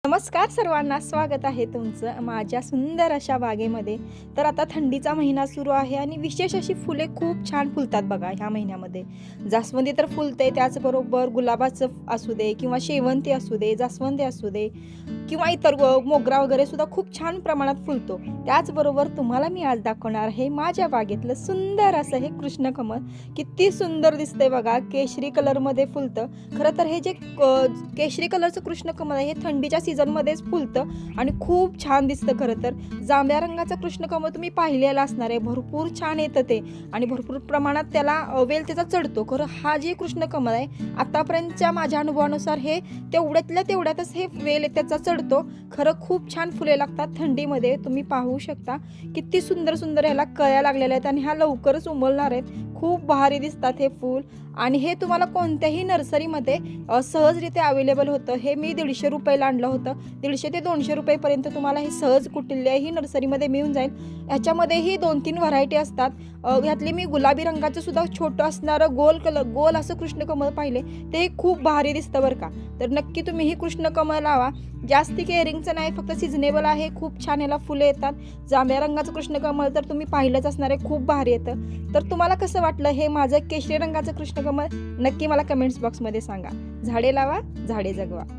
नमस्कार सर्वांना, स्वागत आहे तुमचं माझ्या सुंदर अशा बागेमध्ये. तर आता थंडीचा महिना सुरू आहे आणि विशेष अशी फुले खूप छान फुलतात बघा ह्या महिन्यामध्ये. जास्वंदी तर फुलते, त्याचबरोबर गुलाबाचं असू दे किंवा शेवंती असू दे, जास्वंदी असू दे किंवा इतर मोगरा वगैरे सुद्धा खूप छान प्रमाणात फुलतो. त्याचबरोबर तुम्हाला मी आज दाखवणार आहे माझ्या बागेतलं सुंदर असं हे कृष्णकमळ. किती सुंदर दिसतंय बघा, केशरी कलरमध्ये फुलतं. खरं तर हे जे केशरी कलरचं कृष्णकमळ आहे हे थंडीच्या सीझनमध्येच फुलतं आणि खूप छान दिसतं. खरं तर जांभळ्या रंगाचं कृष्णकमळ तुम्ही पाहिलेलं असणार आहे, भरपूर छान येतं ते आणि भरपूर प्रमाणात त्याला वेल त्याचा चढतो. खरं हा जे कृष्णकमळ आहे आतापर्यंतच्या माझ्या अनुभवानुसार हे तेवढ्यातल्या तेवढ्यातच हे वेल त्याचा चढतो. खरं खूप छान फुले लागतात थंडीमध्ये. तुम्ही पाहू शकता किती सुंदर सुंदर ह्याला कळ्या लागलेल्या आहेत आणि ह्या लवकरच उमलणार आहेत. खूप भारी दिसतात हे फूल आणि हे तुम्हाला कोणत्याही नर्सरीमध्ये सहजरित्या अवेलेबल होतं. हे मी 150 रुपयाला आणलं होतं. 150 ते 200 रुपयेपर्यंत तुम्हाला हे सहज कुठल्याही नर्सरीमध्ये मिळून जाईल. ह्याच्यामध्येही 2-3 व्हरायटी असतात. ह्यातली मी गुलाबी रंगाचं सुद्धा छोटं असणारं गोल असं कृष्णकमळ पाहिले, ते खूप भारी दिसतं बरं का. तर नक्की तुम्ही ही कृष्णकमळ लावा. जास्ती केअरिंगचं नाही, फक्त सिजनेबल आहे. खूप छान याला फुले येतात. जांभळ्या रंगाचं कृष्णकमळ तर तुम्ही पाहिलंच असणार आहे, खूप भारी येतं. तर तुम्हाला कसं वाटलं हे माझं केशरी रंगाचं कृष्णकमळ? नक्की मला कमेंट्स बॉक्समध्ये सांगा. झाडे लावा, झाडे जगवा.